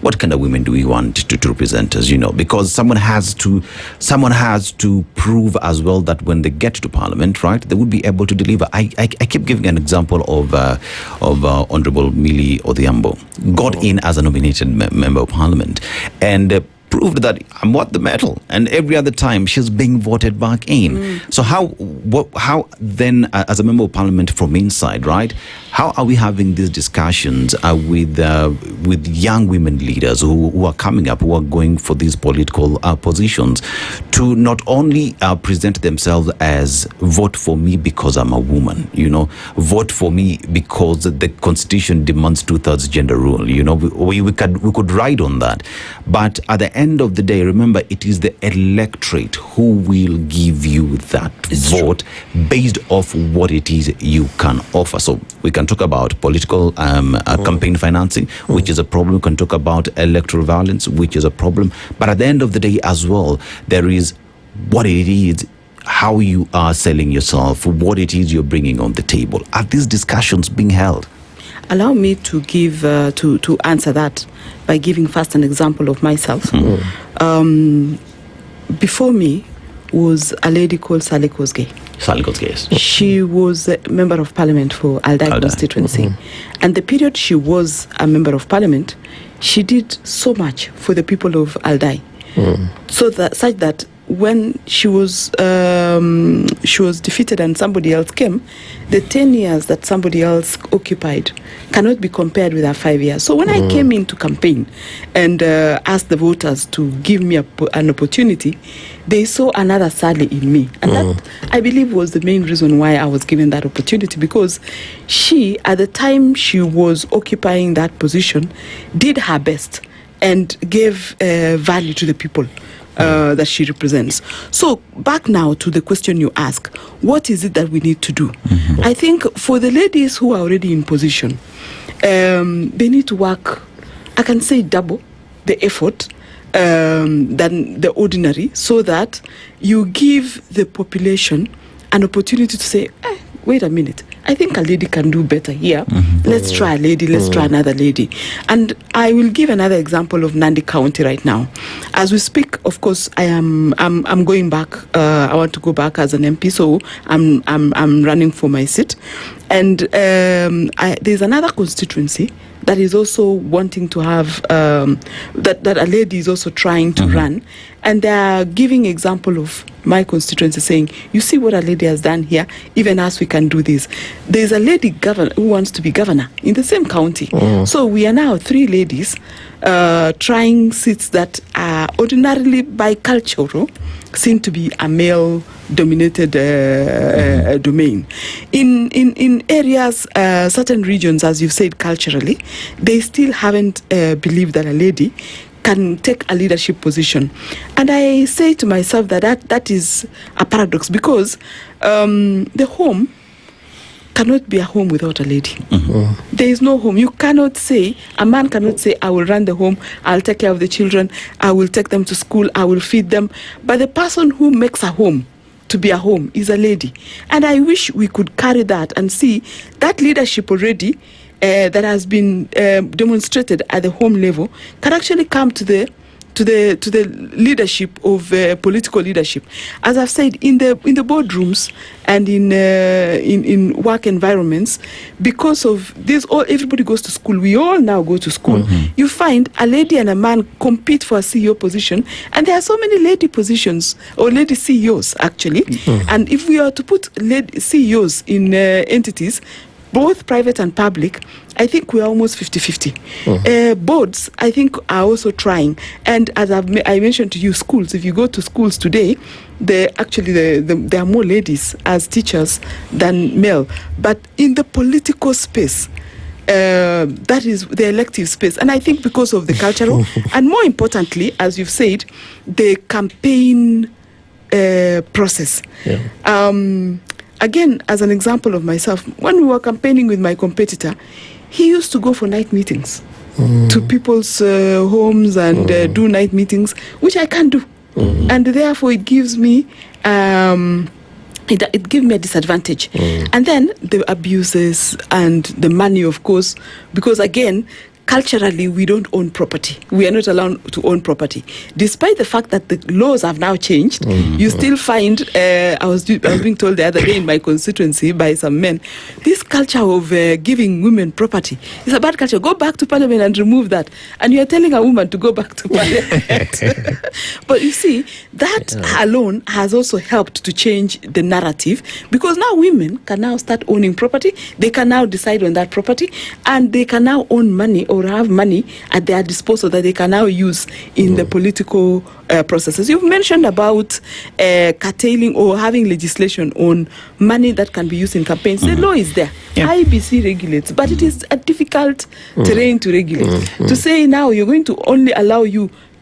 what kind of women do we want to represent us, because someone has to prove as well that when they get to Parliament, right, they would be able to deliver. I keep giving an example of Honorable Millie Odhiambo, got in as a nominated member of Parliament, and proved that I'm worth the medal, and every other time she's being voted back in. So how then, as a member of Parliament from inside, right? How are we having these discussions with young women leaders who are coming up, who are going for these political positions, to not only present themselves as vote for me because I'm a woman, vote for me because the Constitution demands 2/3 gender rule. We could ride on that, but at the end of the day, remember, it is the electorate who will give you that vote based off what it is you can offer. So we can talk about political campaign financing, which is a problem. We can talk about electoral violence, which is a problem. But at the end of the day as well, there is what it is, how you are selling yourself, what it is you're bringing on the table. Are these discussions being held? Allow me to give to answer that by giving first an example of myself. Before me was a lady called Sally Kosgei. Sally Kosgei, yes. She was a member of Parliament for Aldai constituency. And the period she was a member of Parliament, she did so much for the people of Aldai. Such that when she was defeated and somebody else came, the 10 years that somebody else occupied cannot be compared with her 5 years. So when I came in to campaign and asked the voters to give me an opportunity, they saw another Sally in me. And that, I believe, was the main reason why I was given that opportunity, because she, at the time she was occupying that position, did her best and gave value to the people that she represents. So back now to the question you ask, what is it that we need to do? I think for the ladies who are already in position, they need to work, I can say, double the effort than the ordinary, so that you give the population an opportunity to say, wait a minute, I think a lady can do better here. Let's try a lady, let's try another lady. And I will give another example of Nandi County right now. As we speak, of course, I'm going back. I want to go back as an MP, so I'm running for my seat. And there's another constituency that is also wanting to have, that a lady is also trying to run. And they are giving example of my constituency, saying, you see what a lady has done here, even us, we can do this. There's a lady governor who wants to be governor in the same county. So we are now 3 ladies trying seats that are ordinarily bicultural, seem to be a male-dominated domain. In areas, certain regions, as you've said, culturally, they still haven't believed that a lady can take a leadership position. And I say to myself that is a paradox, because the home cannot be a home without a lady. There is no home. You cannot say, a man cannot say, I will run the home, I'll take care of the children, I will take them to school, I will feed them. But the person who makes a home to be a home is a lady. And I wish we could carry that and see that leadership already that has been demonstrated at the home level can actually come to the leadership of political leadership. As I've said, in the boardrooms and in work environments, because of this, everybody goes to school. We all now go to school. You find a lady and a man compete for a CEO position, and there are so many lady positions or lady CEOs actually. And if we are to put lady CEOs in entities, both private and public, I think we are almost 50-50. Boards, I think, are also trying. And as I mentioned to you, schools, if you go to schools today, there are more ladies as teachers than male. But in the political space, that is the elective space. And I think because of the cultural, and more importantly, as you've said, the campaign process. Again, as an example of myself, when we were campaigning with my competitor, he used to go for night meetings to people's homes and do night meetings, which I can't do. And therefore it gives me it gives me a disadvantage. And then the abuses and the money, of course, because again, culturally we don't own property. We are not allowed to own property. Despite the fact that the laws have now changed, you still find, I was being told the other day in my constituency by some men, this culture of giving women property is a bad culture. Go back to parliament and remove that. And you are telling a woman to go back to parliament. But you see, that alone has also helped to change the narrative, because now women can now start owning property. They can now decide on that property, and they can now own money or have money at their disposal that they can now use in the political processes. You've mentioned about curtailing or having legislation on money that can be used in campaigns. The law is there. IBC regulates, but it is a difficult terrain to regulate. To say now you're going to only allow you